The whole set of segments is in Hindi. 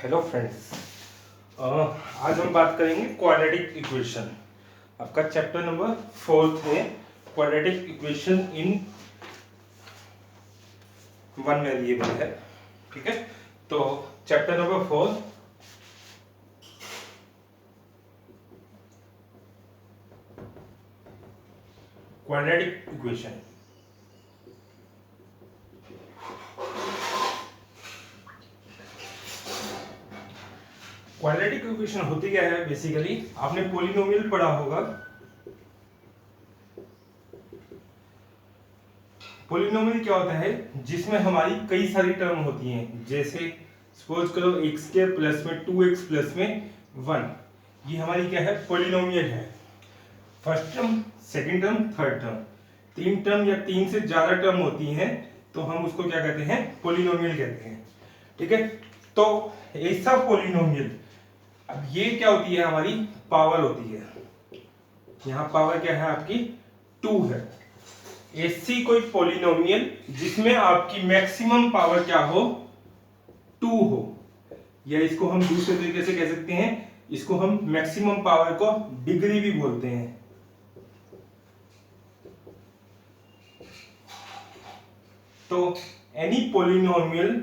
हेलो फ्रेंड्स, आज हम बात करेंगे क्वाड्रेटिक इक्वेशन। आपका चैप्टर नंबर 4 है quadratic equation in one variable है। ठीक है, तो chapter number 4 quadratic equation. Quadratic equation होती क्या है? बेसिकली आपने पॉलिनोमियल पढ़ा होगा। पॉलिनोमियल क्या होता है? जिसमें हमारी कई सारी टर्म होती हैं। जैसे सपोज करो एक्स स्क्वायर प्लस में 2x प्लस में 1, ये हमारी क्या है? पॉलिनोमियल है। First term, second term, third term, तीन टर्म या तीन से ज्यादा टर्म होती हैं तो हम उसको क्या कहते हैं? पॉलिनोमियल कहते हैं। ठीक है, तो ऐसा पॉलिनोमियल, अब ये क्या होती है? हमारी पावर होती है। यहां पावर क्या है आपकी? 2 है। ऐसी कोई पॉलिनोमियल जिसमें आपकी मैक्सिमम पावर क्या हो? 2 हो। या इसको हम दूसरे तरीके से कह सकते हैं, इसको हम मैक्सिमम पावर को डिग्री भी बोलते हैं। तो any polynomial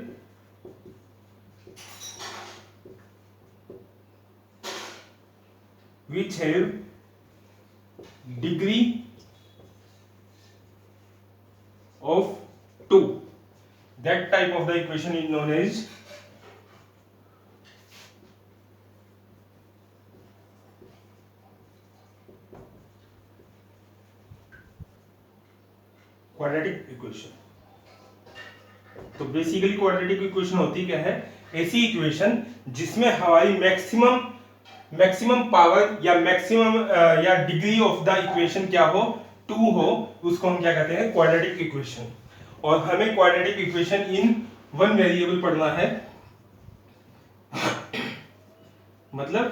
which have degree of 2, that type of the equation is known as quadratic equation. तो बेसिकली क्वाड्रेटिक इक्वेशन होती क्या है? ऐसी इक्वेशन जिसमें हमारी मैक्सिमम पावर या मैक्सिमम या डिग्री ऑफ द इक्वेशन क्या हो? 2 हो। उसको हम क्या कहते हैं? Quadratic equation. और हमें quadratic equation in one variable पढ़ना है। मतलब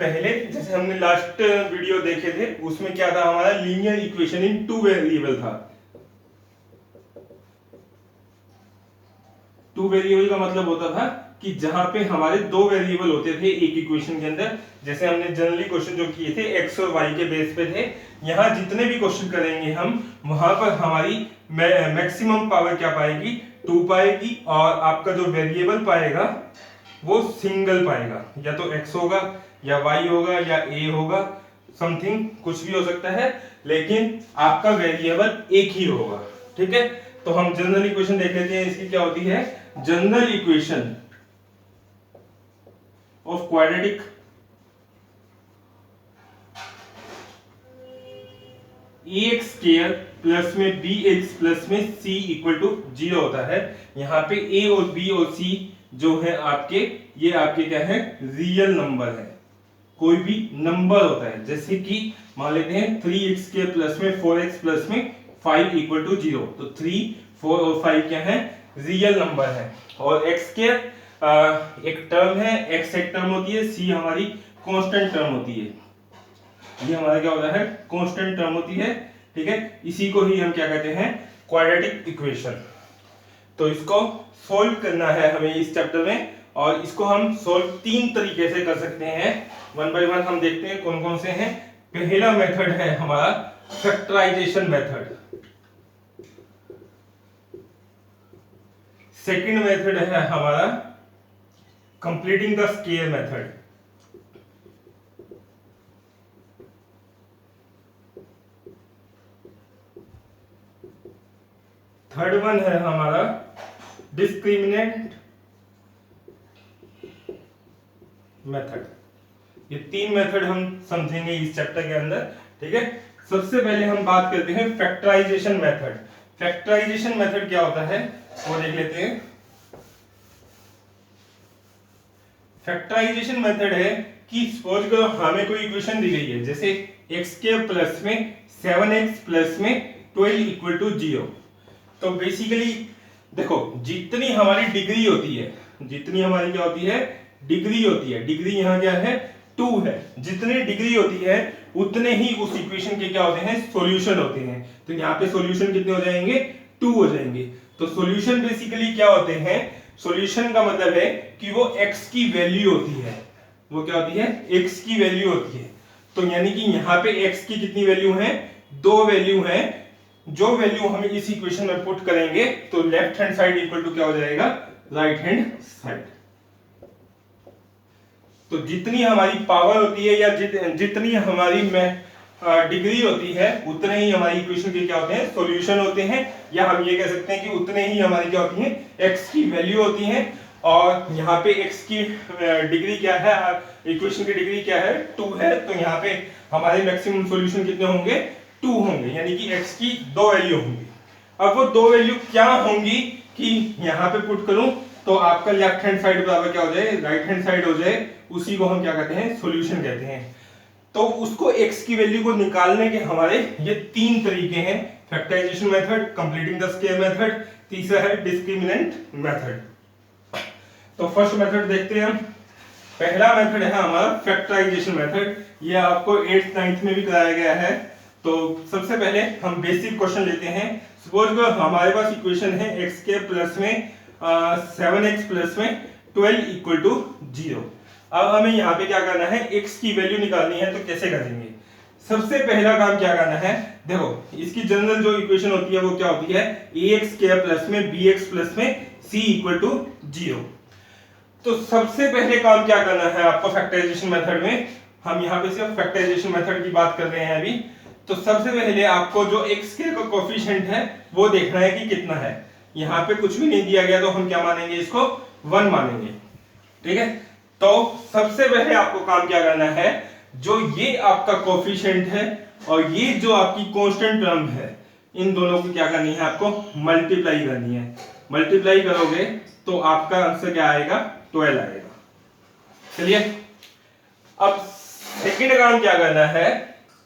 पहले जैसे हमने लास्ट वीडियो देखे थे उसमें क्या था? हमारा लीनियर इक्वेशन इन 2 वेरिएबल था। 2 वेरिएबल का मतलब होता था कि जहां पे हमारे 2 वेरिएबल होते थे एक इक्वेशन के अंदर। जैसे हमने जनरली क्वेश्चन जो किए थे x और y के बेस पे थे। यहां जितने भी क्वेश्चन करेंगे हम, वहां पर हमारी मैक्सिमम पावर क्या पाएगी? 2 पाएगी। और आपका जो वेरिएबल पाएगा वो सिंगल पाएगा, या तो x होगा या y होगा या a होगा, समथिंग कुछ भी हो सकता है, लेकिन आपका वेरिएबल एक ही होगा। ठीक है, तो हम जनरल इक्वेशन देख लेते हैं। इसकी क्या होती है? General equation of quadratic ax square plus में bx प्लस में c इक्वल टू 0 होता है। यहाँ पे a और b और c जो है आपके, ये आपके क्या है? रियल नंबर है। कोई भी नंबर होता है, जैसे कि मान लेते हैं 3x स्क्वायर प्लस में 4x प्लस में 5 इक्वल टू 0। तो 3, 4 और 5 क्या है? रियल नंबर है। और x स्क्वायर एक टर्म है, x एक टर्म होती है, c हमारी कांस्टेंट टर्म होती है। ये हमारा क्या होता है? कांस्टेंट टर्म होती है। ठीक है, इसी को ही हम क्या कहते हैं? Quadratic equation. तो इसको सॉल्व करना है हमें इस चैप्टर में, और इसको हम सॉल्व 3 तरीके से कर सकते हैं। वन बाय वन हम देखते हैं कौन कौन से हैं। पहला मेथड है हमारा फैक्टराइजेशन मेथड। सेकंड मेथड है हमारा completing the square method. Third one है हमारा डिस्क्रिमिनेंट मेथड। ये 3 मेथड हम समझेंगे इस चैप्टर के अंदर। ठीक है, सबसे पहले हम बात करते हैं फैक्टराइजेशन मेथड। फैक्टराइजेशन मेथड क्या होता है वो देख लेते हैं। फैक्टराइजेशन मेथड है कि सपोज करो हमें कोई इक्वेशन दी गई है, जैसे x के प्लस में 7x प्लस में 12 इक्वल टू 0। तो बेसिकली देखो, जितनी हमारी डिग्री होती है, जितनी हमारी क्या होती है? डिग्री होती है। डिग्री यहाँ क्या है? 2 है। जितनी डिग्री होती है उतने ही उस इक्वेशन के क्या होते हैं? सॉल्यूशन होते हैं। तो यहाँ पे सॉल्यूशन कितने हो जाएंगे? 2 हो जाएंगे। तो सॉल्यूशन बेसिकली क्या होते हैं? सॉल्यूशन का मतलब है कि वो x की वैल्यू होती है, वो क्या होती है, x की वैल्यू होती है। तो यानी कि यहाँ पे x की कितनी वैल्यू है, 2 वैल्यू है। जो वैल्यू हम इस इक्वेशन में पुट करेंगे तो left hand side equal to क्या हो जाएगा, राइट हैंड साइड। तो जितनी हमारी पावर होती है या जितनी हमारी डिग्री होती है उतने ही हमारी इक्वेशन के क्या होते हैं, सॉल्यूशन होते हैं। या हम ये कह सकते हैं कि उतने ही हमारी क्या होती है, x की वैल्यू होती है। और यहाँ पे x की डिग्री क्या है, इक्वेशन की डिग्री क्या है, 2 है। तो यहाँ पे हमारे मैक्सिमम सॉल्यूशन कितने होंगे, 2 होंगे, यानी कि x की 2 वैल्यू होंगी। अब वो 2 वैल्यू क्या होंगी कि यहाँ पे पुट करूं तो आपका लेफ्ट हैंड साइड बराबर क्या हो जाए, राइट हैंड साइड हो जाए। उसी को हम क्या कहते हैं, सॉल्यूशन कहते हैं। तो उसको x की वैल्यू को निकालने के हमारे ये 3 तरीके हैं, factorization method, completing the square method, तीसरा है डिस्क्रिमिनेंट मेथड। तो फर्स्ट मेथड देखते हैं हम। पहला मेथड है हमारा फैक्टराइजेशन मेथड। ये आपको 8th 9th में भी कराया गया है। तो सबसे पहले हम बेसिक क्वेश्चन लेते हैं। सपोज हमारे पास इक्वेशन है x के प्लस में 7x प्लस में 12 इक्वल टू 0। अब हमें यहाँ पे क्या करना है, x की वैल्यू निकालनी है। तो कैसे करेंगे, सबसे पहला काम क्या करना है, देखो इसकी जनरल जो इक्वेशन होती है वो क्या होती है, ax स्क्वायर प्लस में bx प्लस में c इक्वल टू 0। तो सबसे पहले काम क्या करना है आपको फैक्टराइजेशन मेथड में, हम यहाँ पे सिर्फ फैक्टराइजेशन मेथड की बात कर रहे हैं अभी। तो सबसे पहले आपको जो x के का कोफिशिएंट है वो देखना है कि कितना है। यहाँ पे कुछ भी नहीं दिया गया तो हम क्या मानेंगे, इसको 1 मानेंगे, ठीक है। तो सबसे पहले आपको काम क्या करना है, जो ये आपका कोफिशिएंट है और ये जो आपकी कांस्टेंट टर्म है, इन दोनों को क्या करनी है, आपको मल्टीप्लाई करनी है। मल्टीप्लाई करोगे तो आपका आंसर क्या आएगा, 12 आएगा। चलिए अब सेकंड काम क्या करना है,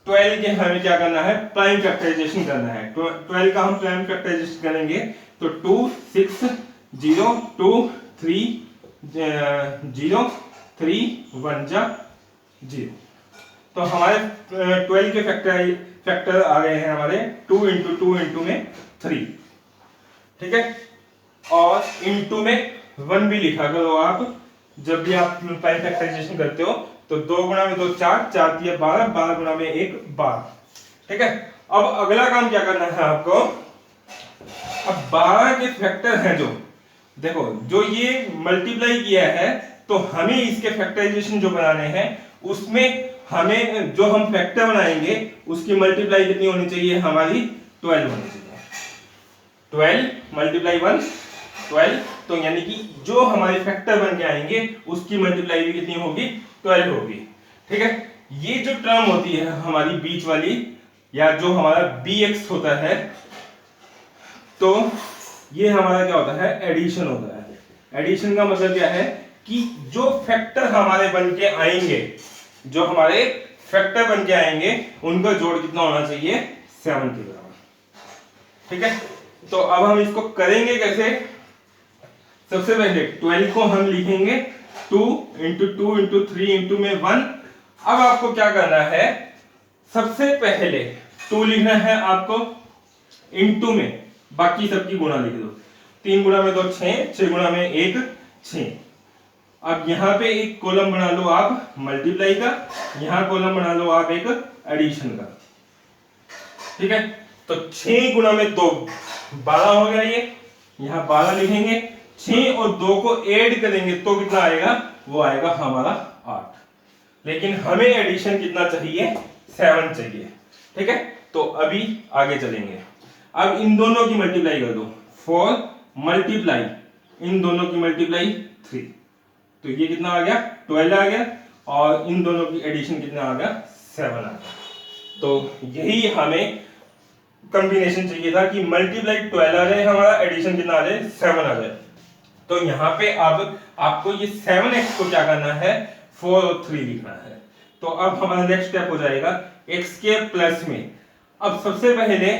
12 के हमें क्या करना है, प्राइम फैक्टराइजेशन करना है। 12 का हम प्राइम फैक्टराइजेशन करेंगे तो 2 6 0 2 3 0 3 1 जा 0। तो हमारे 12 के फैक्टर आ गए हैं हमारे 2 × 2 × में 3, ठीक है। और इनटू में 1 भी लिखा करो आप जब भी आप प्राइम फैक्टराइजेशन करते हो। तो 2 गुणा में 2 4 4 3 12 12 गुणा में 1 12, ठीक है। अब अगला काम क्या करना है आपको, अब 12 के फैक्टर हैं जो, देखो जो ये मल्टीप्लाई किया है तो हमें इसके फैक्टराइजेशन जो बनाने हैं उसमें हमें जो हम फैक्टर बनाएंगे उसकी मल्टीप्लाई कितनी होनी चाहिए, हमारी 12 होनी चाहिए। 12 मल्टीप्लाई 1 12। तो यानी कि जो हमारे फैक्टर बन के आएंगे उसकी मल्टीप्लाई भी कितनी होगी, 12 होगी, ठीक है। ये जो टर्म होती है हमारी बीच वाली, या जो हमारा bx होता है, तो ये हमारा क्या होता है, एडिशन होता है। एडिशन का मतलब क्या है कि जो फैक्टर हमारे बन के आएंगे, जो हमारे फैक्टर बन के आएंगे उनका जोड़ कितना होना चाहिए, 7 के बराबर, ठीक है। तो अब हम इसको करेंगे कैसे, सबसे पहले 12 को हम लिखेंगे 2 × 2 × 3 × में 1। अब आपको क्या करना है, सबसे पहले 2 लिखना है आपको, इनटू में बाकी सबकी गुणा लिख दो। 3 गुणा में 2 6, 6 गुणा में 1 6। अब यहाँ पे एक कॉलम बना लो आप मल्टीप्लाई का, यहाँ कॉलम बना लो आप एक एडिशन का, ठीक है। तो 6 गुणा में 2 12 हो गया, ये यहाँ 12 लिखेंगे। 6 और 2 को ऐड करेंगे तो कितना आएगा, वो आएगा हमारा 8। लेकिन हमें एडिशन कितना चाहिए, 7 चाहिए, ठीक है। तो अभी आगे चलेंगे। अब इन दोनों की मल्टीप्लाई कर दो, 4 मल्टीप्लाई इन दोनों की मल्टीप्लाई 3, तो ये कितना आ गया, 12 आ गया। और इन दोनों की एडिशन कितना आ गया, 7 आ गया। तो यही हमें कॉम्बिनेशन चाहिए था कि मल्टीप्लाई 12 आ जाए, हमारा एडिशन कितना आ जाए, 7 आ जाए। तो यहाँ पे अब आपको ये 7x को क्या करना है, 4 और 3 लिखना है। तो अब हमारा नेक्स्ट स्टेप हो जाएगा x के प्लस में। अब सबसे पहले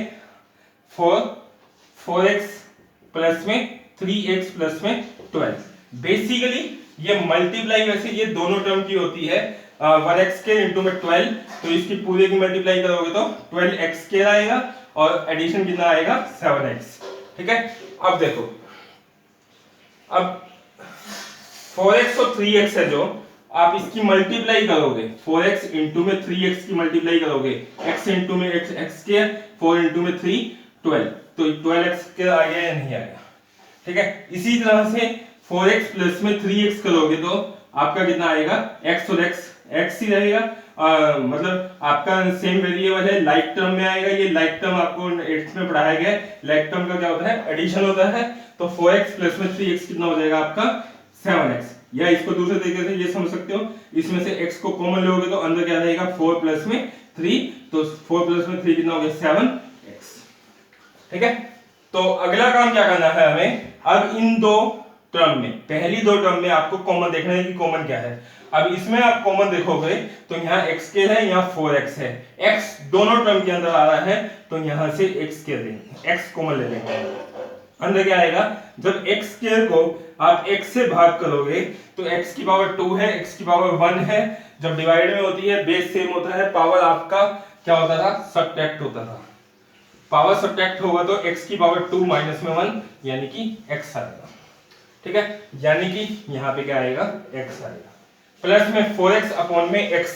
4x प्लस में 3x प्लस में 12। बेसिकली ये मल्टीप्लाई वैसे ये दोनों टर्म की होती है, 1x के इंटू में 12। तो इसकी पूरे की मल्टीप्लाई करोगे तो 12x के आएगा और एडिशन कितना आएगा, 7x, ठीक है। अब देखो, अब 4x और 3x है, जो आप इसकी मल्टीप्लाई करोगे 4x इंटू में 3x की मल्टीप्लाई करोगे, x इंटू में x के 4 इंटू में 3 12, तो 12x के आएगा या नहीं आएगा। ठीक है, इसी तरह से 4x प्लस में 3x करोगे तो आपका कितना आएगा, x और x ही रहेगा, मतलब आपका सेम वेरिएबल है, लाइक टर्म में आएगा। ये लाइक टर्म आपको 8th में पढ़ाया गया है, लाइक टर्म का क्या होता है, एडिशन होता है। तो 4x प्लस में 3x कितना हो जाएगा आपका 7x, या इसको दूसरे तरीके से ये समझ सकते हो, इसमें से x को कॉमन लोगे तो अंदर क्या रहेगा 4 प्लस में 3, तो 4 प्लस में 3 कितना हो गया 7x। ठीक है, तो अगला काम क्या करना है हमें, अब इन दो टर्म में, पहली दो टर्म में आपको कॉमन देखना है कि कॉमन क्या है। अब इसमें आप कॉमन देखोगे तो यहाँ x के है, यहाँ 4x है, x दोनों टर्म के अंदर आ रहा है तो यहाँ से x के लेंगे, x कॉमन ले लेंगे। अंदर क्या आएगा, जब x स्क्वायर को आप x से भाग करोगे तो x की पावर 2 है, x की पावर 1 है, जब डिवाइड में होती है बेस सेम होता है, पावर आपका क्या होता था, सब्ट्रैक्ट होता था। पावर सब्ट्रैक्ट होगा तो x की पावर 2 माइनस में 1 यानी कि x आएगा। ठीक है, यानी कि यहाँ पे क्या आएगा, x आएगा। प्लस में 4x अपॉन में x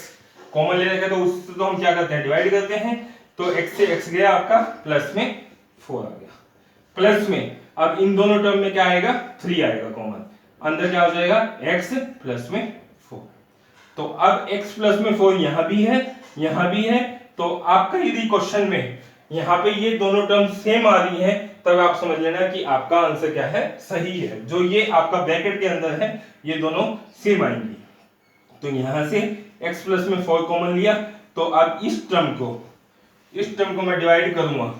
कॉमन ले लेंगे तो उससे तो हम क्या करते हैं, डिवाइड करते हैं, तो x से x गया आपका, प्लस में 4 आ गया। प्लस में अब इन दोनों टर्म में क्या आएगा, 3 आएगा कॉमन, अंदर क्या हो जाएगा x प्लस में 4। तो अब x प्लस में 4 यहाँ भी है, यहाँ भी है, तो आपका यदि क्वेश्चन में यहाँ पे ये दोनों टर्म सेम आ रही है तब आप समझ लेना कि आपका आंसर क्या है, सही है। जो ये आपका ब्रैकेट के अंदर है ये दोनों सेम आएंगी। तो यहां से x प्लस में 4 कॉमन लिया, तो अब इस टर्म को मैं डिवाइड करूंगा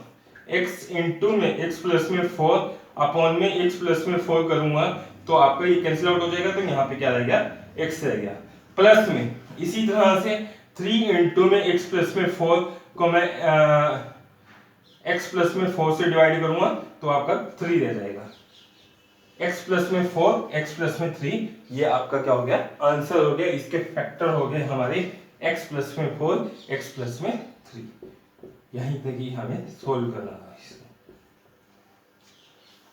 x इंटू में x प्लस में 4 अपॉन में x प्लस में 4 करूंगा तो आपका ये कैंसिल आउट हो जाएगा, तो यहाँ पे क्या रह गया, x रह गया। प्लस में इसी तरह से 3 इंटू में x प्लस में 4 को मैं x प्लस में 4 से डिवाइड करूंगा तो आपका 3 रह जाएगा। x प्लस में 4, x प्लस में 3, ये आपका क्या हो गया, आंसर हो गया। इसके फैक्टर हो गए हमारे x प्लस में 4, x प्लस में 3। यहीं तक ही हमें सोल्व करना था।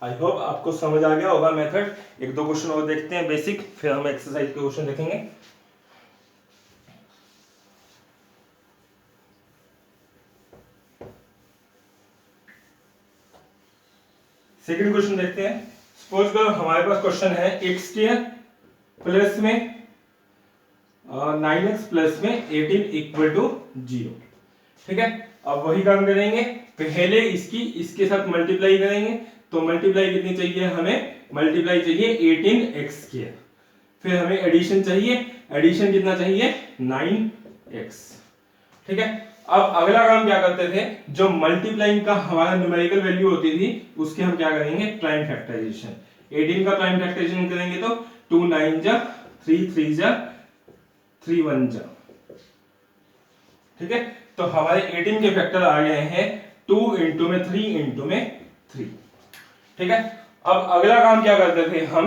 आई होप आपको समझ आ गया होगा मेथड। एक दो क्वेश्चन और देखते हैं बेसिक, फिर हम एक्सरसाइज के क्वेश्चन देखेंगे। सेकंड क्वेश्चन देखते हैं। सपोज करो हमारे पास क्वेश्चन है x स्क्वायर प्लस में 9x प्लस में 18 इक्वल टू 0। ठीक है, अब वही काम करेंगे, पहले इसके साथ मल्टीप्लाई करेंगे। तो मल्टीप्लाई कितनी चाहिए हमें, मल्टीप्लाई चाहिए 18x स्क्वायर, फिर हमें एडिशन चाहिए, एडिशन कितना चाहिए 9x। ठीक है, अब अगला काम क्या करते थे, जो मल्टीप्लाइंग का हमारा न्यूमेरिकल वैल्यू होती थी उसके हम क्या करेंगे, प्राइम फैक्टराइजेशन। 18 का प्राइम फैक्टराइजेशन करेंगे तो 2 9 जा 3 3 जा 3 1 जा। ठीक है, तो हमारे 18 के फैक्टर आ गए हैं 2 इंटू में 3 इंटू में 3। ठीक है, अब अगला काम क्या करते थे हम,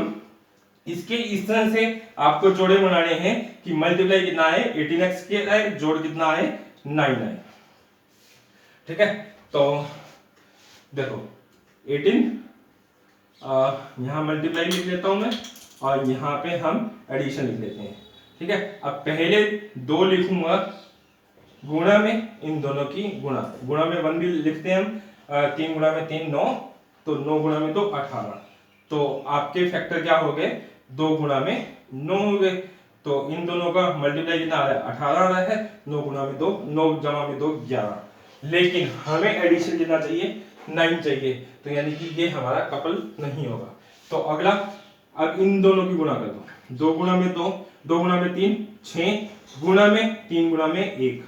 इसके इस तरह से आपको जोड़े बनाने हैं कि मल्टीप्लाई कितना है 18x के आए, जोड़ कितना है 9 आए। ठीक है, तो देखो 18 यहां मल्टीप्लाई लिख लेता हूं मैं और यहां पे हम एडिशन लिख लेते हैं। ठीक है, अब पहले 2 लिखूंगा गुणा में इन दोनों की गुणा में 1 भी लिखते हैं हम, 3 गुणा में 3 9, तो 9 गुणा में 2 18। तो आपके फैक्टर क्या हो गए, 2 गुणा में 9 हो गए। तो इन दोनों का मल्टीप्लाई कितना आ रहा है 18 आ रहा है, 9 गुणा में 2 9 जमा में 2 11। लेकिन हमें एडिशन कितना चाहिए 9 चाहिए, तो यानी कि ये हमारा कपल नहीं होगा। तो अगला, अब इन दोनों की गुणा कर दो, 2 गुणा में 2 2 गुणा में 3 6 गुणा में 3 गुणा में 1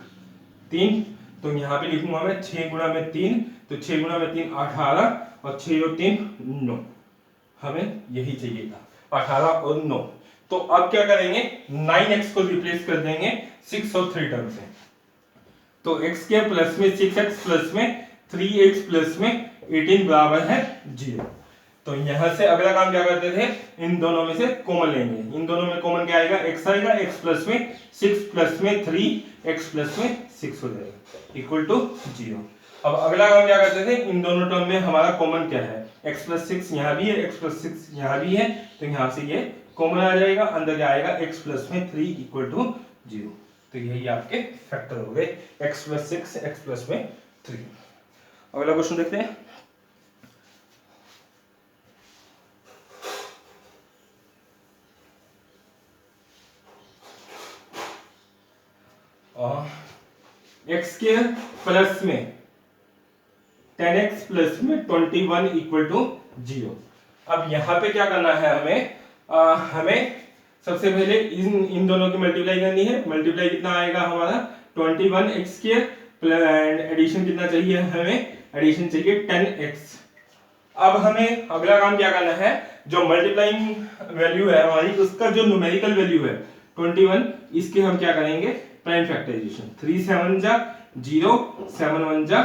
3, तो यहाँ पे लिखूंगा मैं 6 गुणा में 3, तो 6 गुणा में 3 18 और 6 और 3 9। हमें यही चाहिए था 18 और 9। तो अब क्या करेंगे 9x को रिप्लेस कर देंगे 6 और 3 टर्म से। तो x के प्लस में 6x प्लस में 3x प्लस में 18 बराबर है 0। तो यहां से अगला काम क्या करते थे, इन दोनों में से कॉमन लेंगे। इन दोनों में कॉमन क्या आएगा, x आएगा, x प्लस में 6 प्लस में 3 x प्लस में 6 हो जाएगा इक्वल टू 0। अब अगला काम क्या करते थे, इन दोनों टर्म में हमारा कॉमन क्या है, x प्लस 6 यहाँ भी है, x प्लस 6 यहाँ भी है, तो यहाँ से ये कॉमन आ जाएगा, अंदर क्या आएगा x प्लस में 3 इक्वल टू 0। तो यही आपके फैक्टर हो गए x प्लस 6 x प्लस में 3। अगला क्वेश्चन देखते हैं। एक्स स्क्वायर प्लस में 10x प्लस में 21 इक्वल टू 0। अब यहाँ पे क्या करना है हमें, हमें सबसे पहले इन दोनों की मल्टीप्लाई करनी है। मल्टीप्लाई कितना आएगा हमारा 21x स्क्वायर, एडिशन कितना चाहिए हमें, एडिशन चाहिए 10x। अब हमें अगला काम क्या करना है, जो मल्टीप्लाइंग वैल्यू है हमारी उसका जो न्यूमेरिकल वैल्यू है 21, इसके हम क्या करेंगे प्राइम फैक्टराइजेशन। 3 7 जा 0, 7 1 जा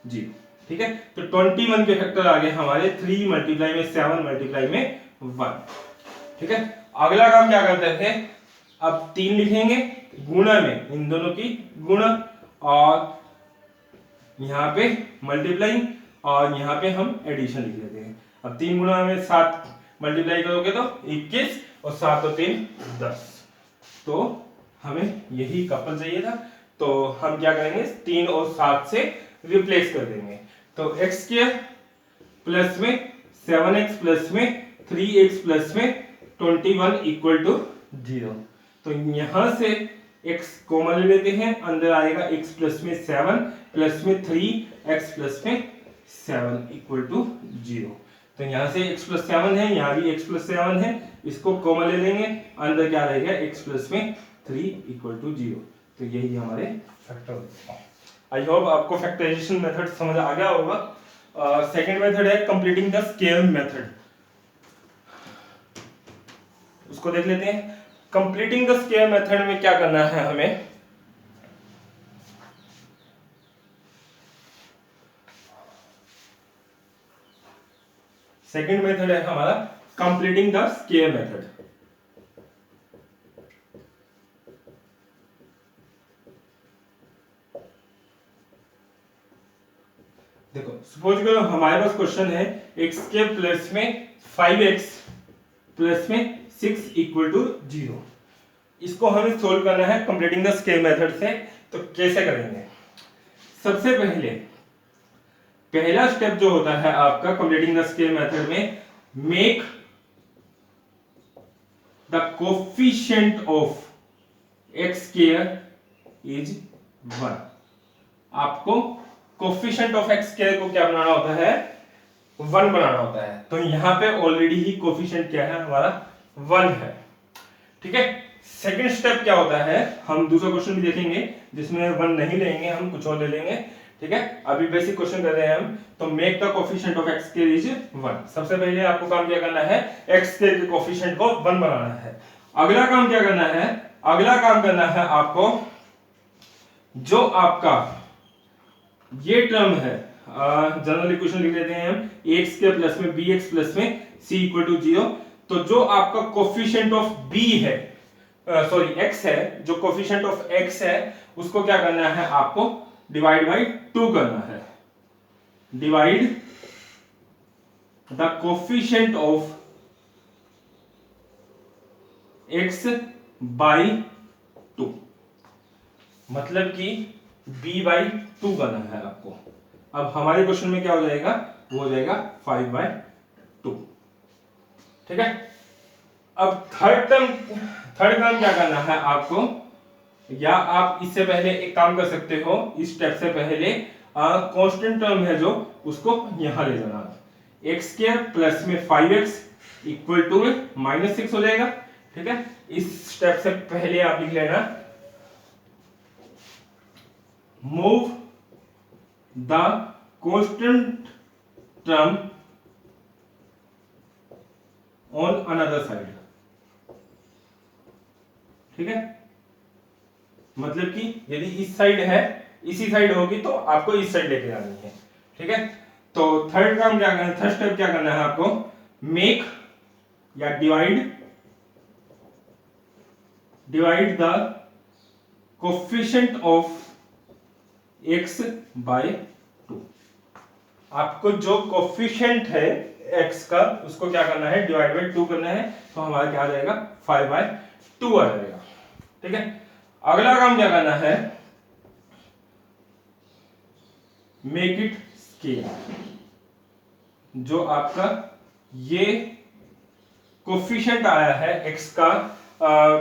0, ठीक है। तो 21 के फैक्टर आ गए हमारे 3 मल्टीप्लाई में 7 मल्टीप्लाई में 1, ठीक है। अगला काम क्या करते हैं, अब 3 लिखेंगे गुणा में, इन दोनों की गुणा, और यहाँ पे मल्टीप्लाई, और यहाँ पे हम एडिशन लिख लेते हैं। अब 3 गुणा में 7 मल्टीप्लाई करोगे तो 21, और 7 और 3 10। तो हमें यही कपल चाहिए था, तो हम क्या करेंगे 3 और 7 से रिप्लेस कर देंगे। तो एक्स स्क्वायर प्लस में 7x प्लस में 3x प्लस में 21 इक्वल टू 0। तो यहां से x कॉमन ले लेते हैं, अंदर आएगा x प्लस में 7 प्लस में 3x प्लस में 7 इक्वल टू 0। तो यहां से x प्लस 7 है, यहाँ भी x प्लस 7 है, इसको कॉमन ले लेंगे, अंदर क्या रहेगा x प्लस में 3 इक्वल टू 0। तो यही हमारे फैक्टर। आई होप आपको फैक्टराइजेशन मेथड समझ आ गया होगा। सेकंड मेथड है कंप्लीटिंग द स्क्वायर मेथड, उसको देख लेते हैं। कंप्लीटिंग द स्क्वायर मेथड में क्या करना है हमें, सेकंड मेथड है हमारा कंप्लीटिंग द स्क्वायर मेथड। देखो सपोज करो हमारे पास क्वेश्चन है एक्स के प्लस में 5x प्लस में 6 इक्वल टू 0। इसको हमें सोल्व करना है कंप्लीटिंग द स्क्वायर मेथड से। तो कैसे करेंगे, सबसे पहले पहला स्टेप जो होता है आपका कंप्लीटिंग द स्क्वायर मेथड में, make the coefficient of x square is 1। आपको कोफिशिएंट ऑफ एक्स स्क्वायर को क्या बनाना होता है, 1 बनाना होता है। तो यहां पे ऑलरेडी ही कोफिशिएंट क्या है हमारा 1 है, ठीक है। सेकंड स्टेप क्या होता है, हम दूसरा क्वेश्चन भी देखेंगे जिसमें 1 नहीं लेंगे, हम कुछ और ले लेंगे, ठीक है। अभी बेसिक क्वेश्चन कर रहे हैं हम। तो make the coefficient of x square is 1। सबसे पहले आपको काम क्या करना है, एक्स स्क्वायर के कोफिशिएंट को 1 बनाना है। अगला काम क्या करना है, अगला काम करना है आपको जो आपका ये टर्म है, जनरल इक्वेशन लिख लेते हैं हम, एक्स के प्लस में बी एक्स प्लस में सी इक्वल टू 0। तो जो आपका कोफिशिएंट ऑफ बी है, सॉरी एक्स है, जो कोफिशिएंट ऑफ एक्स है उसको क्या करना है आपको डिवाइड बाई 2 करना है। Divide the coefficient of x by 2, मतलब कि b बाई 2 करना है आपको। अब हमारे क्वेश्चन में क्या हो जाएगा, वो हो जाएगा 5 बाई 2, ठीक है। अब थर्ड टर्म क्या करना है आपको, या आप इससे पहले एक काम कर सकते हो, इस स्टेप से पहले कांस्टेंट टर्म है जो उसको यहां ले जाना। एक्स स्क्वायर प्लस में 5x इक्वल टू -6 हो जाएगा, ठीक है। इस स्टेप से पहले आप लिख लेना, move the constant term on another side, ठीक है। मतलब कि यदि इस साइड है, इसी साइड होगी तो आपको इस साइड लेके आनी है, ठीक है। तो थर्ड काम क्या करना है, थर्ड स्टेप क्या करना है आपको, मेक या divide the coefficient of x by 2। आपको जो कोफिशिएंट है x का उसको क्या करना है, डिवाइड बाय 2 करना है। तो हमारा क्या आ जाएगा, 5/2 आ जाएगा। ठीक है, अगला काम क्या करना है, मेक इट स्केल। जो आपका ये कोफिशिएंट आया है x का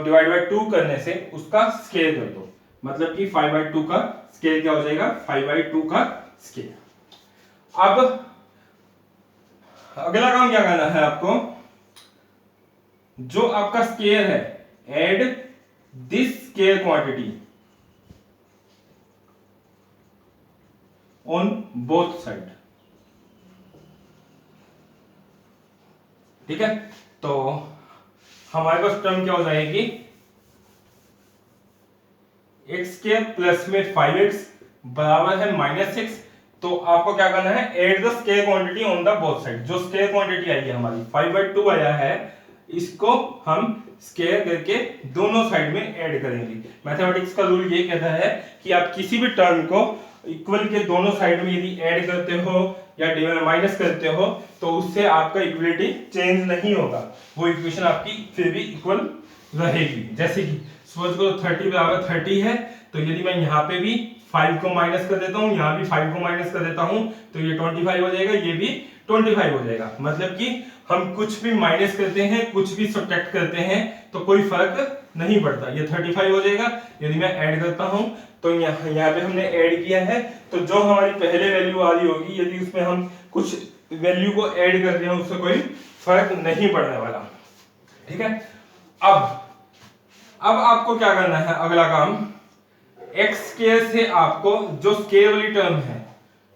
डिवाइड बाय 2 करने से उसका स्केल कर दो। मतलब कि 5/2 का स्केल क्या हो जाएगा, 5/2 का स्केल। अब अगला काम क्या करना है आपको, जो आपका स्केल है, add this scale quantity on both side. ठीक है, तो हमारे पास टर्म क्या हो जाएगी, एक्स स्क्वायर प्लस में 5x बराबर है -6। तो आपको क्या करना है, add the scale quantity on the both side. जो स्केल क्वांटिटी आई है हमारी 5/2 आया है, इसको हम स्केल करके दोनों साइड में ऐड करेंगे। मैथमेटिक्स का रूल ये कहता है कि आप किसी भी टर्म को इक्वल के दोनों साइड में यदि ऐड करते हो या माइनस करते हो तो उससे आपका इक्वलिटी चेंज नहीं होगा, वो इक्वेशन आपकी फिर भी इक्वल रहेगी। जैसे कि सपोज करो 30 बराबर 30 है, तो यदि मैं यहाँ पे भी 5 को माइनस कर देता हूँ, यहाँ भी 5 को माइनस कर देता हूँ, तो ये 25 हो जाएगा, ये भी 25 हो जाएगा। मतलब कि हम कुछ भी माइनस करते हैं, कुछ भी सब्ट्रैक्ट करते हैं तो कोई फर्क नहीं पड़ता, ये 35 हो जाएगा। यदि मैं ऐड करता हूं तो यहाँ पे हमने ऐड किया है, तो जो हमारी पहले वैल्यू आ रही होगी, यदि उसमें हम कुछ वैल्यू को ऐड कर रहे हैं उससे कोई फर्क नहीं पड़ने वाला। ठीक है, अब आपको क्या करना है, अगला काम, एक्स स्क्वायर से आपको जो स्क्वायर वाली टर्म है,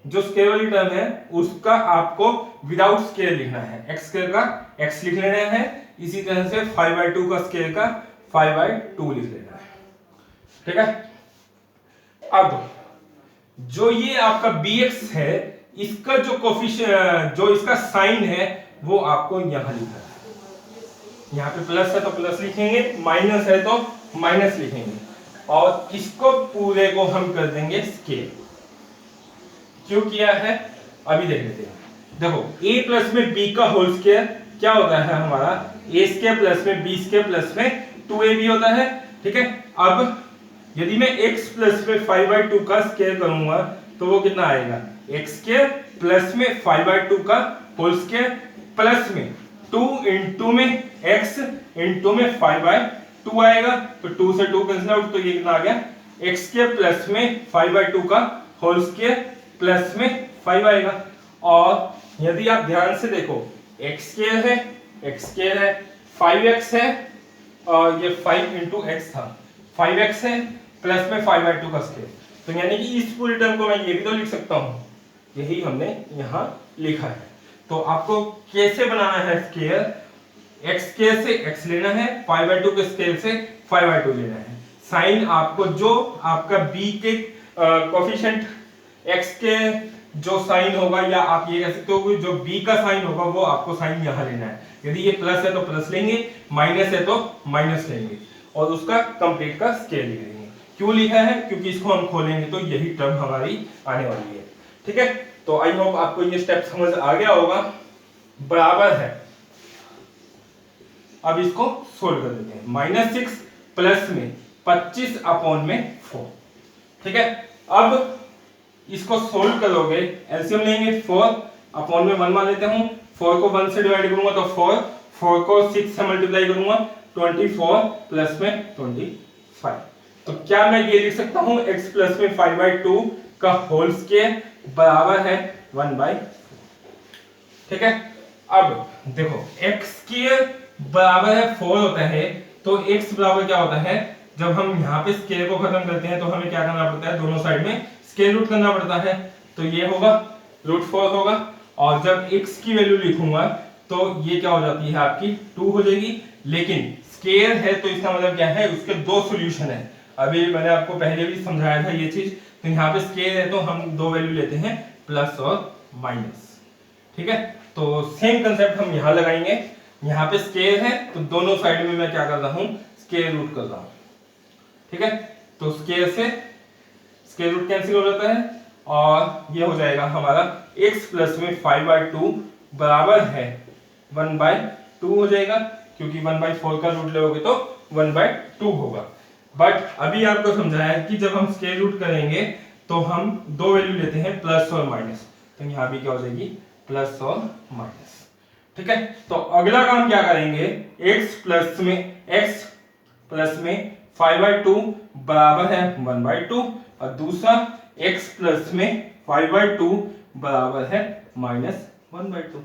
जो स्क्वायर वाली टर्म है उसका आपको विदाउट स्क्वायर लिखना है। एक्स स्क्वायर का एक्स लिख लेना है, इसी तरह से 5/2 का स्क्वायर का 5/2 लिख लेना है। ठीक है, अब जो ये आपका bx है, इसका जो कोफिशिएंट, जो इसका साइन है, वो आपको यहां लिखना है। यहाँ पे प्लस है तो प्लस लिखेंगे, माइनस है तो माइनस लिखेंगे, और इसको पूरे को हम कर देंगे स्केल। क्यों किया है अभी देख लेते हैं। देखो a प्लस में b का होल स्क्वायर क्या होता है हमारा, a स्क्वायर प्लस में b स्क्वायर प्लस में 2ab होता है। ठीक है, अब यदि मैं x प्लस में 5/2 का स्क्वायर करूंगा तो वो कितना आएगा, x स्क्वायर प्लस में 5/2 का होल स्क्वायर प्लस में 2 इंटू में x इंटू में 5/2 आएगा। तो 2 से 2 कैंसिल आउट, तो ये कितना आ गया, x स्क्वायर प्लस में 5/2 का होल स्क्वायर प्लस में 5 आएगा। और यदि आप ध्यान से देखो, x स्क्वायर है, x स्क्वायर है, 5x है, और ये 5 इंटू x था, 5x है प्लस में 5/2 का स्क्वायर। तो यानी कि इस पूरी टर्म को मैं ये भी तो लिख सकता हूं, यही हमने यहां लिखा है। तो आपको कैसे बनाना है स्क्वायर, x स्क्वायर से x लेना है, 5/2 के स्क्वायर से 5/2 लेना है। साइन आपको जो आपका b के कोफिशिएंट x के जो साइन होगा, या आप ये कह सकते हो जो b का साइन होगा, वो आपको साइन यहां लेना है। यदि ये प्लस है तो प्लस लेंगे, माइनस है तो माइनस लेंगे, और उसका कंप्लीट का स्केल लिख देंगे। क्यों लिखा है, क्योंकि इसको हम खोलेंगे तो यही टर्म हमारी आने वाली है। ठीक है, तो आई होप आपको ये स्टेप समझ आ गया होगा। बराबर है, अब इसको सोल्व कर देते हैं। -6 प्लस में 25 अपॉन में 4। ठीक है, अब इसको सोल्व करोगे, एलसीएम लेंगे, 4 अपॉन में 1 मान लेते हूं, 4 को 1 से डिवाइड करूंगा तो 4 को 6 से मल्टीप्लाई करूंगा 24 प्लस में 25। तो क्या मैं ये लिख सकता हूं, x प्लस में 5/2 का होल स्क्वायर बराबर है 1/4। ठीक है, अब देखो x स्क्वायर बराबर है 4 होता है, तो x बराबर क्या होता है, जब हम यहाँ पे स्क्वायर को खत्म करते हैं तो हमें क्या करना पड़ता है, दोनों साइड में स्क्वायर रूट करना पड़ता है। तो ये होगा √4 होगा, और जब x की वैल्यू लिखूंगा तो ये क्या हो जाती है आपकी 2 हो जाएगी। लेकिन स्क्वायर है तो इसका मतलब क्या है, उसके दो सॉल्यूशन है। अभी मैंने आपको पहले भी समझाया था ये चीज। तो यहाँ पे स्क्वायर है तो हम दो वैल्यू लेते हैं, प्लस और माइनस। ठीक है, तो सेम कंसेप्ट हम यहाँ लगाएंगे। यहाँ पे स्क्वायर है तो दोनों साइड में मैं क्या कर रहा हूँ, स्क्वायर रूट कर रहा हूँ। ठीक है, तो स्क्वायर से स्क्वायर रूट कैंसिल हो जाता है, और ये हो जाएगा हमारा x प्लस में 5/2 बराबर है 1/2 हो जाएगा, क्योंकि 1/4 का रूट लोगे तो 1/2 होगा। बट अभी आपको समझाया कि जब हम स्क्वायर रूट करेंगे तो हम दो वैल्यू लेते हैं, प्लस और माइनस, तो यहाँ भी क्या हो जाएगी प्लस और माइनस। ठीक है, तो अगला काम क्या करेंगे, x प्लस में 5/2 बराबर है 1/2 और दूसरा x प्लस में 5/2 बराबर है -1/2।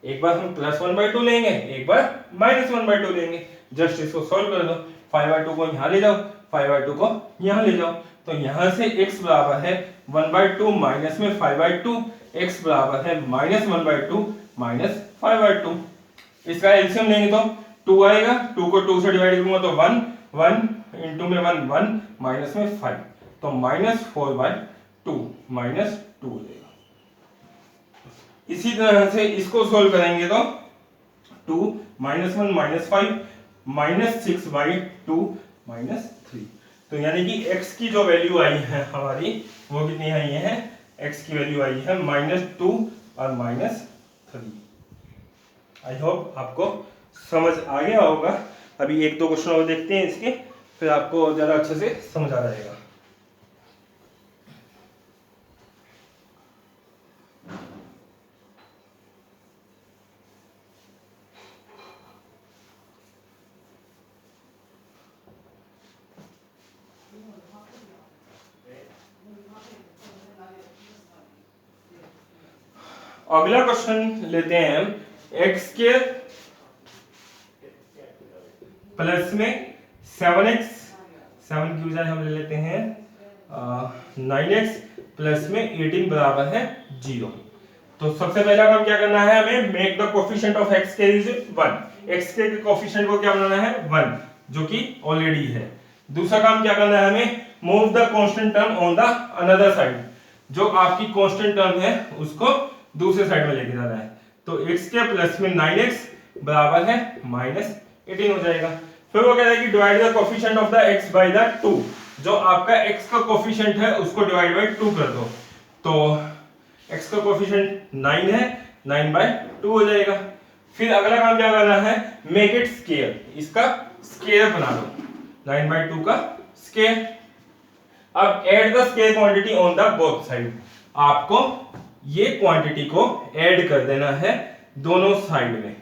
एक बार हम +1/2 लेंगे, एक बार -1/2 लेंगे। जस्ट इसको सॉल्व कर दो, 5/2 को यहाँ ले जाओ, 5/2 को यहाँ ले जाओ, तो यहाँ से x बराबर है 1/2 माइनस में 5/2, x बराबर है -1/2 माइनस 5/2। इसका एलसीएम लेंगे तो 2 आएगा, 2 को 2 से डिवाइड करूंगा तो 1, 1 इंटू में 1, 1 माइनस में 5, तो -4/2 -2 हो जाएगा। इसी तरह से इसको सोल्व करेंगे तो 2 -1 -5 -6/2 -3, तो यानी कि x की जो वैल्यू आई है हमारी वो कितनी आई है, x की वैल्यू आई है -2 और -3। आई होप आपको समझ आ गया होगा। अभी एक दो क्वेश्चन और देखते हैं इसके, फिर आपको ज्यादा अच्छे से समझ आ जाएगा। अगला क्वेश्चन लेते हैं हम, x² प्लस में 7x, 7 की बजाय हम ले लेते हैं 9x प्लस में 18 बराबर है 0। तो सबसे पहला काम क्या करना है हमें, make the coefficient of x के इज 1, x के कोफिशिएंट को क्या बनाना है 1, जो कि ऑलरेडी है। दूसरा काम क्या करना है हमें, move the constant term on the another side, जो आपकी कांस्टेंट टर्म है उसको दूसरे साइड में लेके जाना है। तो x के प्लस में 9x बराबर है -18 हो जाएगा। फिर वो कह रहा है कि divide the coefficient of the x by the 2, जो आपका x का कोफिशिएंट है उसको डिवाइड बाय 2 कर दो, तो x का कोफिशिएंट 9 है, 9/2 हो जाएगा। फिर अगला काम क्या करना है, मेक इट स्क्वायर, इसका स्क्वायर बना दो, 9/2 का स्क्वायर। अब add the square quantity on the both side, आपको ये क्वांटिटी को ऐड कर देना है दोनों साइड में।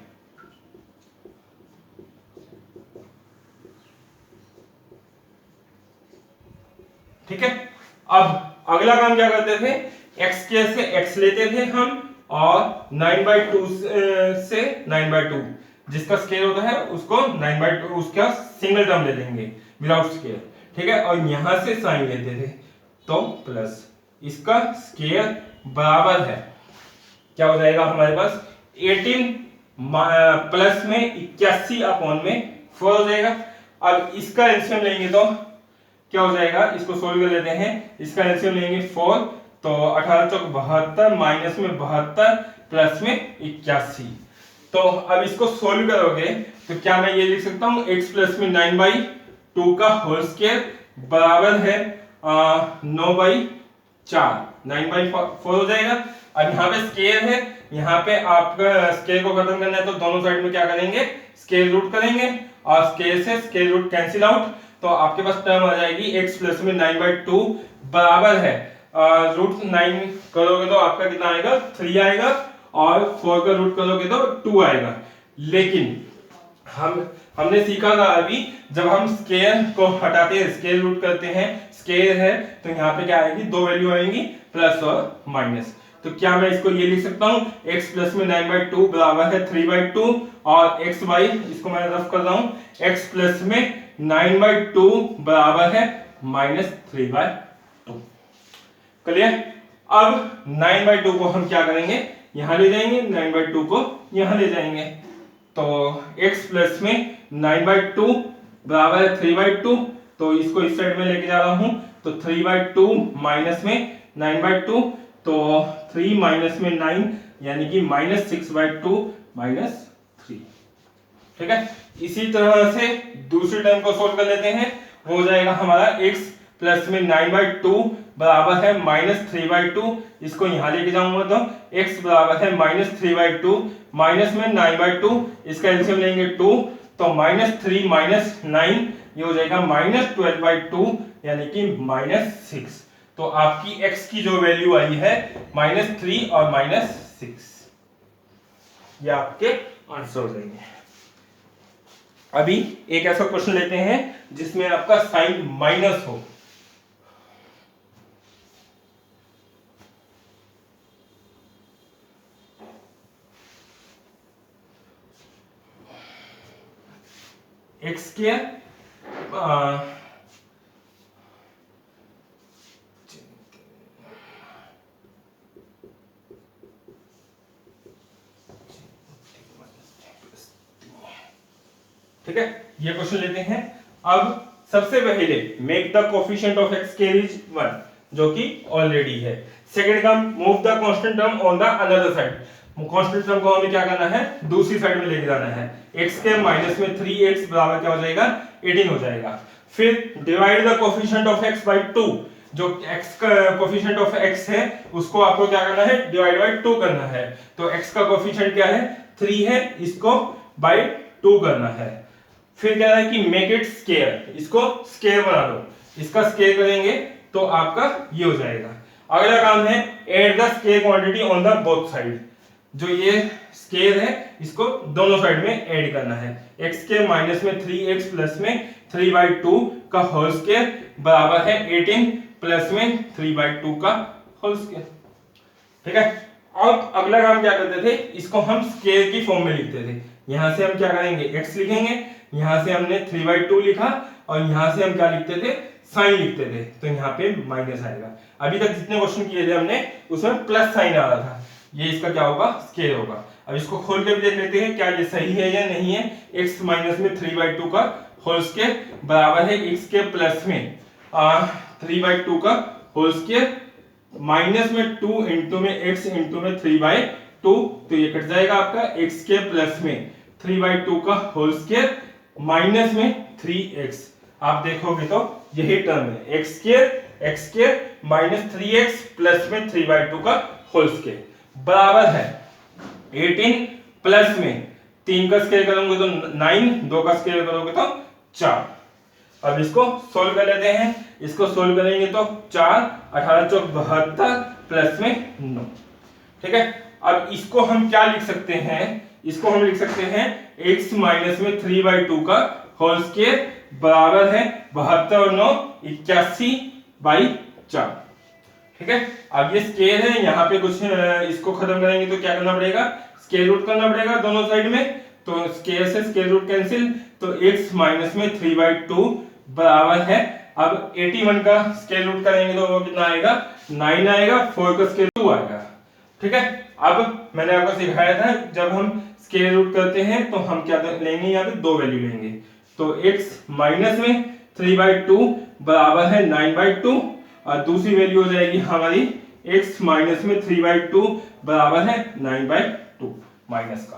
ठीक है, अब अगला काम क्या करते थे, x के से x लेते थे हम और 9/2 से 9/2 जिसका स्क्वायर होता है उसको 9/2 उसका सिंगल टर्म ले लेंगे विदाउट स्क्वायर। ठीक है, और यहां से साइन लेते थे, तो प्लस इसका स्क्वायर बराबर है क्या हो जाएगा हमारे पास 18 प्लस में 81 अपॉन में 4 हो जाएगा। अब इसका एलसीएम लेंगे तो क्या हो जाएगा, इसको सोल्व कर लेते हैं, इसका एलसीएम लेंगे 4, तो 18 चौक 72 माइनस में 72 प्लस में 81। तो अब इसको सोल्व करोगे तो क्या मैं ये लिख सकता हूं, x प्लस में 9/2 का होल स्क्वायर बराबर है 9/4, 9/4 हो जाएगा। अब यहाँ पे स्क्वायर है, यहाँ पे आपका स्क्वायर को खत्म करना है तो दोनों साइड में क्या करेंगे, स्क्वायर रूट करेंगे और स्क्वायर से स्क्वायर रूट कैंसिल आउट, तो आपके पास टर्म आ जाएगी x प्लस में 9/2 बराबर है √9 करोगे तो आपका कितना आएगा 3 आएगा और 4 का रूट करोगे तो 2 आएगा। लेकिन हमने सीखा था अभी, जब हम स्क्वायर को हटाते हैं स्क्वायर रूट करते हैं, स्क्वायर है तो यहाँ पे क्या आएगी, दो वैल्यू आएंगी प्लस और माइनस। तो क्या मैं इसको ये लिख सकता हूँ, x प्लस में 9/2 बराबर है 3/2 और x बाई, इसको मैं रफ कर रहा हूँ, x प्लस में 9/2 बराबर है -3/2। क्लियर। अब 9/2 को हम क्या करेंगे, यहां ले जाएंगे, 9/2 को यहां ले जाएंगे, तो x प्लस में 9/2 बराबर है 3/2, तो इसको इस साइड में लेके जा रहा हूं, तो 3/2 माइनस में 9/2, तो 3 माइनस में 9 यानी कि -6/2 -3। ठीक है, इसी तरह से दूसरी टर्म को सोल्व कर लेते हैं, वो हो जाएगा हमारा x प्लस में 9/2 बराबर है -3/2। इसको यहाँ लेके जाऊंगा तो x बराबर है -3/2 माइनस में 9/2, इसका एलसीएम लेंगे 2 तो -3 - 9 ये हो जाएगा -12/2 यानी कि -6। तो आपकी x की जो वैल्यू आई है -3 और -6, ये आपके आंसर हो जाएंगे। अभी एक ऐसा क्वेश्चन लेते हैं जिसमें आपका साइन माइनस हो। एक्स स्क्वायर ठीक है, ये क्वेश्चन लेते हैं। अब सबसे पहले make the coefficient of x square is 1 जो कि ऑलरेडी है। सेकंड काम move the constant term on the another side. Constant term को हमें क्या करना है, दूसरी साइड में लेके जाना है। x के माइनस में 3x बराबर क्या हो जाएगा 18 हो जाएगा। फिर divide the coefficient of x by 2, जो x का कोफिशिएंट ऑफ x है उसको आपको क्या करना है डिवाइड बाय 2 करना है। तो x का कोफिशिएंट क्या है 3 है, इसको बाय 2 करना है। फिर क्या है कि मेक इट स्क्वायर, इसको स्क्वायर बना दो, इसका स्क्वायर करेंगे तो आपका ये हो जाएगा। अगला काम है add the square quantity on the both side. जो ये स्क्वायर है इसको दोनों साइड में ऐड करना है। x के माइनस में 3x प्लस में 3/2 का होल स्क्वायर बराबर है 18 प्लस में 3/2 का होल स्क्वायर। ठीक है, अब अगला काम क्या करते थे, इसको हम स्क्वायर की फॉर्म में लिखते थे। यहां से हम क्या करेंगे x लिखेंगे, यहां से हमने 3/2 लिखा और यहां से हम क्या लिखते थे साइन लिखते थे, तो यहाँ पे माइनस आएगा। अभी तक जितने क्वेश्चन किए थे हमने उसमें प्लस साइन आ रहा था, ये इसका क्या होगा स्क्वायर होगा। अब इसको खोल के भी देख लेते हैं क्या ये सही है या नहीं है। x माइनस में 3/2 का होल स्क्वायर बराबर है x के प्लस में 3/2 का होल स्क्वायर माइनस में 2 इंटू में x इंटू में 3/2, तो ये कट जाएगा आपका x के प्लस में 3/2 का होल स्क्वायर माइनस में 3x। आप देखोगे तो यही टर्म है x square minus 3x plus में 3/2 का होल स्क्वायर बराबर है 18 प्लस में 3 का स्क्वायर करोगे तो 9, 2 का स्क्वायर करोगे तो 4। अब इसको सोल्व कर लेते हैं। इसको सोल्व करेंगे तो 4 18 चौक 72 प्लस में 9। ठीक है, अब इसको हम क्या लिख सकते हैं, इसको हम लिख सकते हैं x माइनस में 3/2 का होल स्क्वायर बराबर है 72 और 9 81/4। ठीक है, अब ये स्क्वायर है, यहाँ पे कुछ इसको खत्म करेंगे तो क्या करना पड़ेगा स्क्वायर रूट करना पड़ेगा दोनों साइड में, तो स्क्वायर से स्क्वायर रूट कैंसिल, तो x माइनस में 3/2 बराबर है, अब 81 का स्क्वायर रूट करेंगे तो वो कितना आएगा 9 आएगा, 4 का स्क्वायर 2 आएगा। ठीक है, अब मैंने आपको सिखाया था जब हम स्क्वायर रूट करते हैं तो हम क्या लेंगे, यहाँ पे 2 वैल्यू लेंगे। तो x माइनस में 3/2 बराबर है 9/2 और दूसरी वैल्यू हो जाएगी हमारी x माइनस में 3/2 बराबर है 9/2 माइनस का।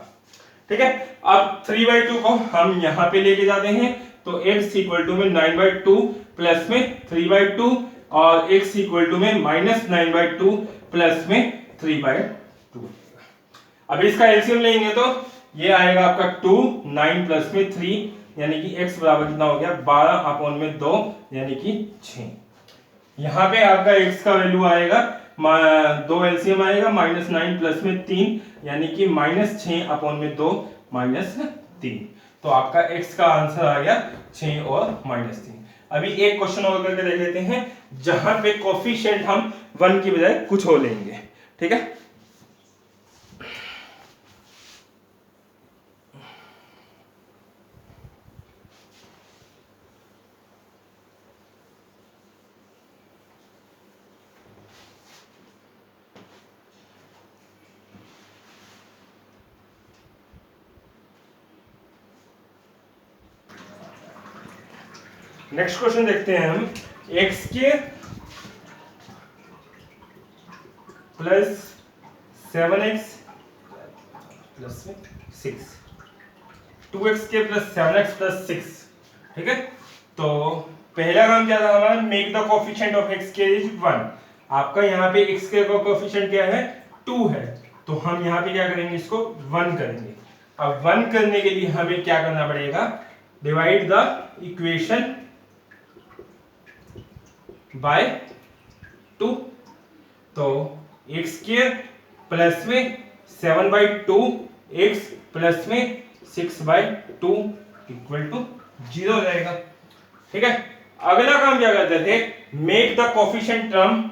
ठीक है, अब 3/2 को हम यहाँ पे लेके जाते हैं तो x इक्वल टू में 9/2 प्लस में 3/2 और x इक्वल टू में माइनस 9/2 प्लस में 3/2। अब इसका एलसीएम लेंगे तो ये आएगा आपका 2, 9 प्लस में 3 यानी कि x बराबर कितना हो गया 12/2 यानी कि 6। यहाँ पे आपका x का वैल्यू आएगा 2 एलसीएम आएगा -9 प्लस में 3 यानी कि -6/2 -3। तो आपका x का आंसर आ गया 6 और -3। अभी एक क्वेश्चन और करके देख लेते हैं जहां पे कोफिशिएंट हम 1 की बजाय कुछ और लेंगे। ठीक है, नेक्स्ट क्वेश्चन देखते हैं हम। x के प्लस 7x प्लस 6, 2x के प्लस 7x प्लस 6। ठीक है, तो पहला काम क्या था हमारा, make the coefficient of x square is 1। आपका यहाँ पे x स्क्वायर का कोफिशिएंट क्या है, 2 है, तो हम यहाँ पे क्या करेंगे, इसको 1 करेंगे। अब 1 करने के लिए हमें क्या करना पड़ेगा, डिवाइड द इक्वेशन बाय 2। तो x स्क्वायर प्लस में 7/2 x प्लस में 6/2 इक्वल टू 0 हो जाएगा। ठीक है, अगला काम क्या करते थे, make the coefficient term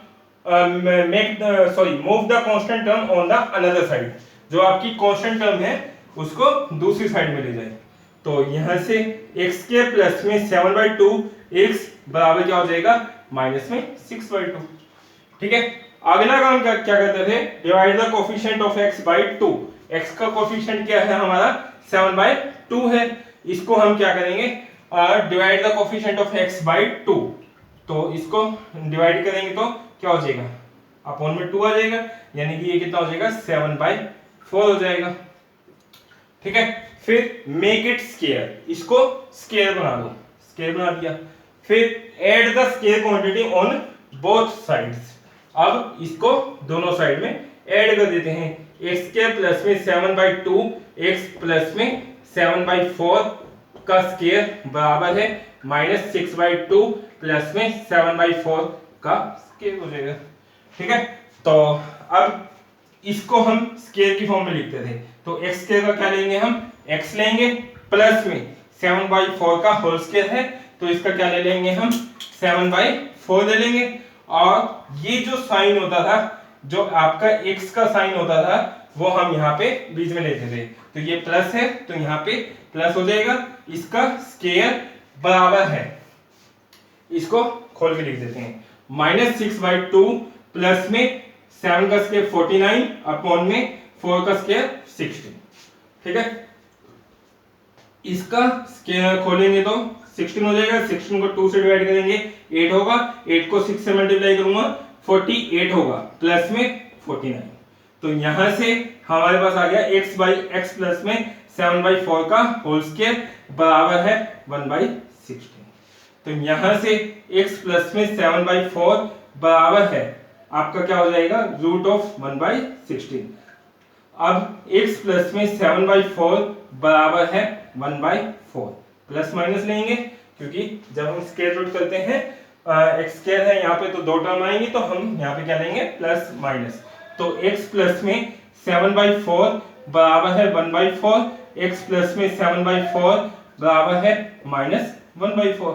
move the constant term on the another side. जो आपकी कांस्टेंट टर्म है उसको दूसरी साइड में ले जाए। तो यहां से x के प्लस में 7/2 x बराबर क्या हो जाएगा, माइनस में 6/2। ठीक है, अगला काम क्या करते थे, divide the coefficient of x by 2। x का कोफिशिएंट क्या है हमारा, 7/2 है, इसको हम क्या करेंगे, divide the coefficient of x by 2। तो इसको डिवाइड करेंगे तो क्या हो जाएगा, अपॉन में 2 आ जाएगा, यानी कि ये कितना हो जाएगा, 7/4 हो जाएगा। ठीक है, फिर मेक इट स्क्वायर, इसको स्क्वायर बना दो, स्क्वायर बना दिया। फिर add the square quantity on both sides. अब इसको दोनों साइड में ऐड कर देते हैं। x के प्लस में 7/2 x प्लस में 7/4 का स्क्वायर बराबर है माइनस 6/2 प्लस में 7/4 का स्क्वायर हो जाएगा। ठीक है, तो अब इसको हम स्क्वायर की फॉर्म में लिखते थे, तो x स्क्वायर का क्या लेंगे हम, x लेंगे, प्लस में 7/4 का होल स्क्वायर है, तो इसका क्या ले लेंगे हम, 7/4 ले लेंगे। और ये जो साइन होता था, जो आपका x का साइन होता था, वो हम यहाँ पे बीच में लेते थे, तो ये प्लस है तो यहाँ पे प्लस हो जाएगा, इसका स्क्वायर बराबर है, इसको खोल के लिख देते हैं, माइनस 6/2 प्लस में 7 का स्क्वायर 49 अपॉन में 4 का स्क्वायर 16। ठीक है, इसका स्क्वायर खोलेंगे तो 16 हो जाएगा, 16 को 2 से डिवाइड करेंगे 8 होगा, 8 को 6 से मल्टीप्लाई करूंगा 48 होगा, प्लस में 49। तो यहां से हमारे पास आ गया x प्लस में 7/4 का होल स्क्वायर बराबर है 1/16। तो यहां से x प्लस में 7/4 बराबर है आपका क्या हो जाएगा, रूट ऑफ 1/16। अब x प्लस में 7/4 बराबर है 1/4। प्लस माइनस लेंगे क्योंकि जब हम स्क्वायर रूट करते हैं x स्क्वायर है यहाँ पे, तो दो टर्म आएंगी, तो हम यहाँ पे क्या लेंगे, प्लस माइनस। तो x प्लस में 7/4 बराबर है 1/4, x प्लस में 7/4 बराबर है माइनस 1/4।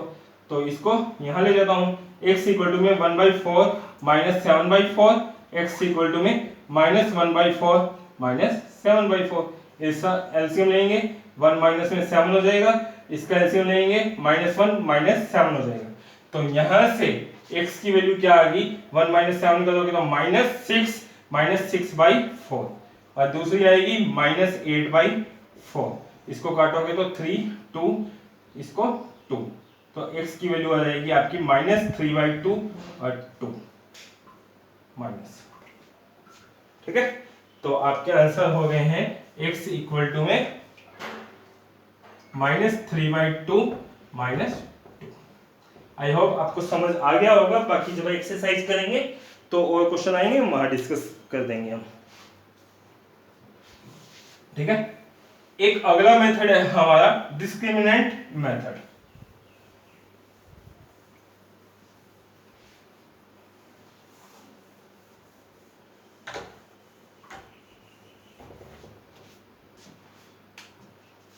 तो इसको यहाँ ले जाता हूँ, x इक्वल टू में 1/4 माइनस 7/4, x इक्वल टू में माइनस 1/4 माइनस 7/4। इसका एलसीएम लेंगे, 1 माइनस में 7 हो जाएगा, इसका एलसीएम लेंगे, -1 माइनस 7 हो जाएगा। तो यहाँ से x की वैल्यू क्या आ गई, 1 माइनस 7 करोगे तो -6/4, और दूसरी आएगी -8/4। इसको काटोगे तो 3 2, इसको 2, तो x की वैल्यू आ जाएगी आपकी -3/2 और 2 माइनस। ठीक है, तो आपके आंसर हो गए हैं x इक्वल टू में -3/2 -2। आई होप आपको समझ आ गया होगा। बाकी जब एक्सरसाइज करेंगे तो और क्वेश्चन आएंगे, वहां डिस्कस कर देंगे हम। ठीक है, एक अगला मेथड है हमारा डिस्क्रिमिनेंट मेथड।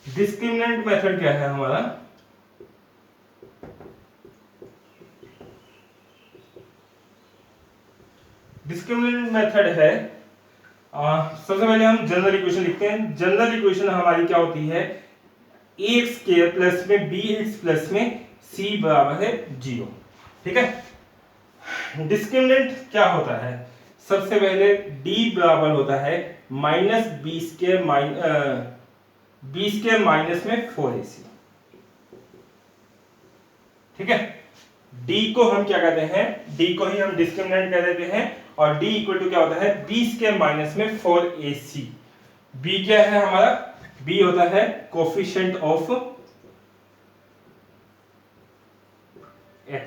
डिस्क्रिमिनेंट मेथड क्या है हमारा, डिस्क्रिमिनेंट मेथड है, सबसे पहले हम जनरल इक्वेशन लिखते हैं। जनरल इक्वेशन हमारी क्या होती है, ax स्क्वायर प्लस में bx प्लस में c बराबर है 0। ठीक है, डिस्क्रिमिनेंट क्या होता है, सबसे पहले d बराबर होता है माइनस b स्क्वायर माइनस में 4ac। ठीक है, d को हम क्या कहते हैं, d को ही हम डिस्क्रिमिनेंट कह देते हैं, और d इक्वल टू क्या होता है, b स्क्वायर माइनस में 4ac। b क्या है हमारा, b होता है कोफिशिएंट ऑफ x।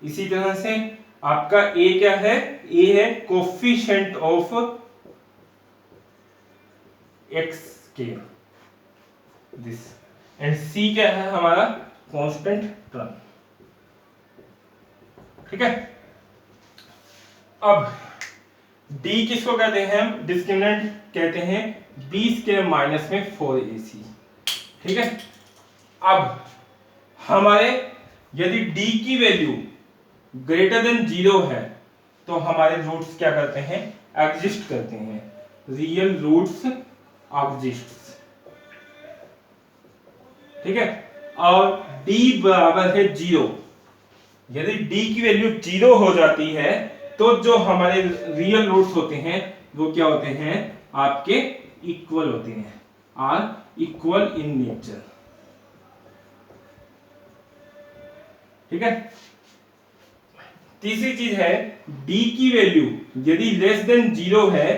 इसी तरह से आपका a क्या है, a है coefficient of x square this, and c क्या है हमारा कांस्टेंट टर्म। ठीक है, अब d किसको कहते हैं हम, डिस्क्रिमिनेंट कहते हैं b स्क्वायर माइनस में 4ac। ठीक है, अब हमारे यदि d की वैल्यू ग्रेटर देन 0 है तो हमारे रूट्स क्या करते हैं, एग्जिस्ट करते हैं, रियल रूट्स एग्जिस्ट। ठीक है, और d बराबर है 0, यदि d की वैल्यू 0 हो जाती है तो जो हमारे रियल रूट्स होते हैं वो क्या होते हैं, आपके इक्वल होते हैं, आर इक्वल इन नेचर। ठीक है, तीसरी चीज है d की वैल्यू यदि लेस देन 0 है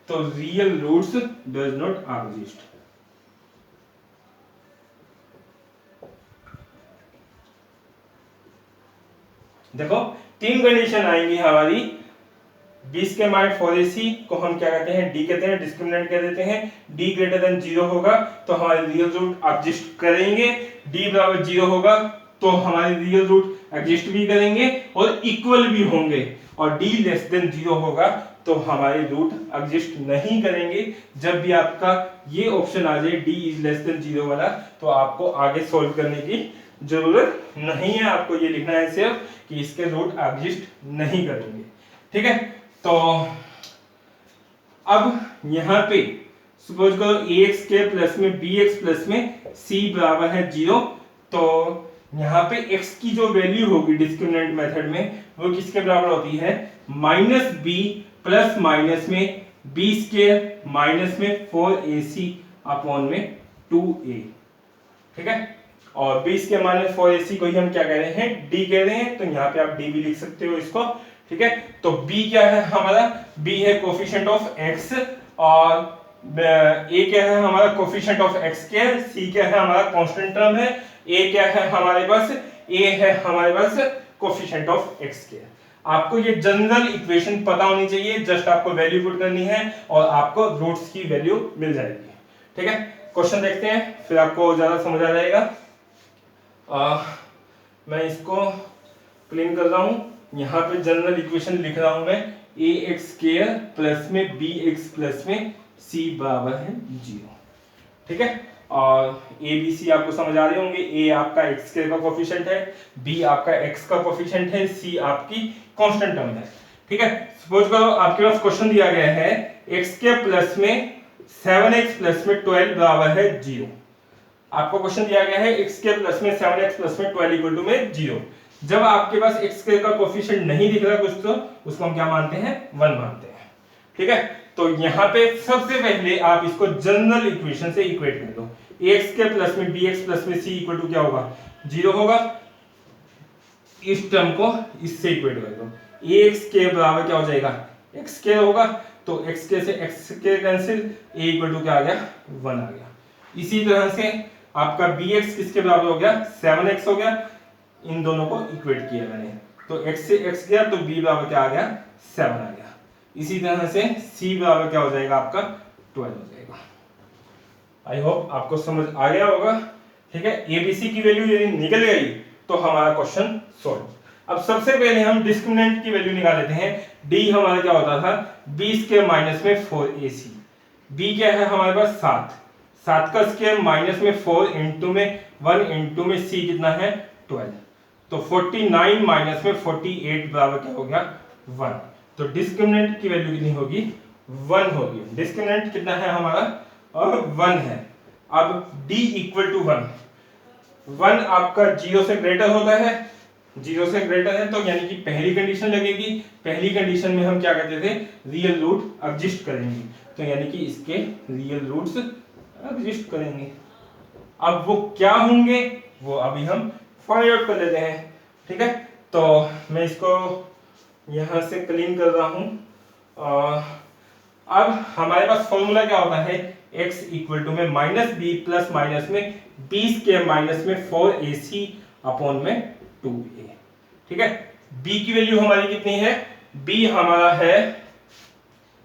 तो real roots does not exist. देखो तीन कंडीशन आएंगी हमारी, 20 के माइनस 4ac को हम क्या कहते हैं, d कहते हैं, डिस्क्रिमिनेंट कह देते हैं। d ग्रेटर देन 0 होगा तो हमारे रियल रूट एग्जिस्ट करेंगे, d बराबर 0 होगा तो हमारे रियल रूट एग्जिस्ट भी करेंगे और इक्वल भी होंगे, और d लेस देन 0 होगा तो हमारे रूट एग्जिस्ट नहीं करेंगे। जब भी आपका ये ऑप्शन आ जाए d इज लेस देन 0 वाला, तो आपको आगे सॉल्व करने की जरूरत नहीं है, आपको ये लिखना है सिर्फ कि इसके रूट एग्जिस्ट नहीं करेंगे। ठीक है, तो अब यहां पे सपोज करो ax के प्लस में bx प्लस में c बराबर है 0, तो यहाँ पे x की जो वैल्यू होगी डिस्क्रिमिनेंट मेथड में वो किसके बराबर होती है, माइनस बी प्लस माइनस में b स्क्वायर माइनस में 4ac अपॉन में 2a। ठीक है, और b स्क्वायर माइनस 4ac को ही हम क्या कह रहे हैं, d कह रहे हैं, तो यहाँ पे आप d भी लिख सकते हो इसको। ठीक है, तो b क्या है हमारा, b है कोफिशिएंट ऑफ x, और a क्या है हमारा coefficient of x square, c क्या है हमारा कांस्टेंट टर्म है, a क्या है हमारे पास, a है हमारे पास कोफिशिएंट ऑफ x स्क्वायर। आपको ये जनरल इक्वेशन पता होनी चाहिए, जस्ट आपको वैल्यू पुट करनी है और आपको रूट्स की वैल्यू मिल जाएगी। ठीक है, क्वेश्चन देखते हैं फिर आपको ज्यादा समझ आ जाएगा। मैं इसको क्लीन कर रहा हूं, यहाँ पे जनरल इक्वेशन लिख रहा हूं मैं, ax स्क्वायर प्लस में bx प्लस में c बराबर है 0। ठीक है, और a b c आपको समझ आ रहे होंगे, a आपका x स्क्वायर का कोफिशिएंट है, b आपका x का कोफिशिएंट है, c आपकी कांस्टेंट टर्म है। ठीक है, सपोज करो आपके पास क्वेश्चन दिया गया है x स्क्वायर प्लस में 7x प्लस में 12 बराबर है 0। आपको क्वेश्चन दिया गया है x स्क्वायर प्लस में 7x प्लस में 12 इक्वल टू में 0। जब आपके पास x स्क्वायर का कोफिशिएंट नहीं दिख रहा कुछ, तो उसको हम क्या मानते हैं, 1 मानते हैं। ठीक है, तो यहाँ पे सबसे पहले आप इसको जनरल इक्वेशन से इक्वेट कर दो, ax स्क्वायर प्लस में bx प्लस में c इक्वल टू क्या होगा, 0 होगा। इस टर्म को इससे इक्वेट कर दो, ax स्क्वायर बराबर क्या हो जाएगा, x स्क्वायर होगा, तो x स्क्वायर से x square cancel, a equal to क्या आ गया, 1 आ गया। इसी तरह से आपका bx किसके बराबर हो गया, 7x हो गया। इन दोनों को इक्वेट किया मैंने, तो x से x गया तो b बराबर क्या आ गया, 7 आ गया। इसी तरह से c बराबर क्या हो जाएगा आपका, 12 हो जाएगा। आई होप आपको समझ आ गया होगा। ठीक है, abc की वैल्यू यदि निकल गई तो हमारा क्वेश्चन सॉल्व। अब सबसे पहले हम डिस्क्रिमिनेंट की वैल्यू निकाल लेते हैं। d हमारा क्या होता था, b स्क्वायर माइनस में 4ac, b क्या है हमारे पास 7 का स्क्वायर माइनस में 4 इंटू में 1 इंटू में c कितना है 12, तो 49 माइनस में 48 बराबर क्या हो गया 1। तो डिस्क्रिमिनेंट की वैल्यू कितनी होगी, 1 होगी। डिस्क्रिमिनेंट कितना है हमारा, और 1 है। अब d इक्वल टू 1 आपका 0 से ग्रेटर होता है, 0 से ग्रेटर है तो यानी कि पहली कंडीशन लगेगी। पहली कंडीशन में हम क्या कहते थे, रियल रूट एग्जिस्ट करेंगे, तो यानी कि इसके रियल रूट्स एग्जिस्ट करेंगे। अब वो क्या होंगे वो अभी हम फाइंड आउट कर लेते हैं। ठीक है, तो मैं इसको यहां से क्लीन कर रहा हूं। अब हमारे पास फॉर्मूला क्या होता है, x इक्वल टू में माइनस बी प्लस माइनस में b स्क्वायर माइनस में 4ac अपॉन में 2a। ठीक है। b की वैल्यू हमारी कितनी है, b हमारा है,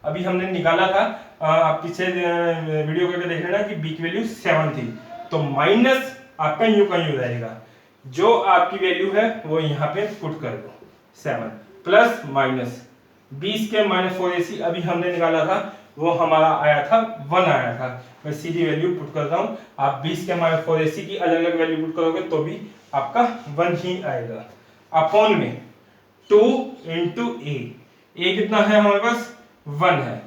अभी हमने निकाला था, आप पीछे वीडियो करके देख लेना कि b की वैल्यू 7 थी, तो माइनस आपका यूं का यूं रहेगा, जो आपकी वैल्यू है वो यहाँ पे पुट कर दो 7 प्लस माइनस 20 के माइनस 4ac अभी हमने निकाला था, वो हमारा आया था 1 आया था। मैं सीधी वैल्यू पुट करता हूँ, आप 20 के माइनस 4ac की अलग अलग वैल्यू पुट करोगे तो भी आपका 1 ही आएगा। अपॉन में 2 इंटू ए कितना है हमारे पास 1 है,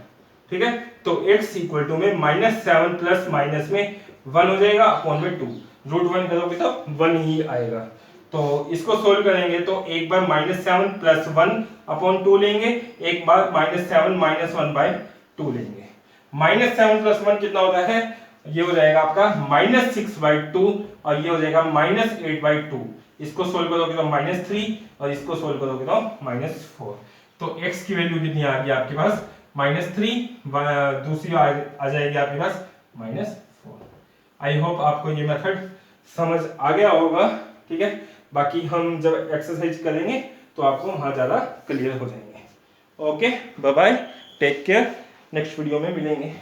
ठीक है। तो x इक्वल टू में -7 प्लस माइनस में 1 हो जाएगा, अपॉन में 2, रूट 1 करोगे तो 1 ही आएगा। तो इसको सोल्व करेंगे तो एक बार -7 प्लस 1 अपॉन 2 लेंगे, एक बार -7 माइनस 1 बाय 2 लेंगे। -7 प्लस 1 कितना होता है, ये हो जाएगा आपका -6/2 और ये हो जाएगा -8/2। इसको सोल्व करोगे तो -3 और इसको सोल्व करोगे तो -4। तो x की वैल्यू कितनी आ गई आपके पास -3, दूसरी आ जाएगी आपके पास -4। आई होप आपको ये मेथड समझ आ गया होगा, ठीक है। बाकी हम जब एक्सरसाइज करेंगे तो आपको वहां ज्यादा क्लियर हो जाएंगे। Okay, bye bye, take care, next video में मिलेंगे।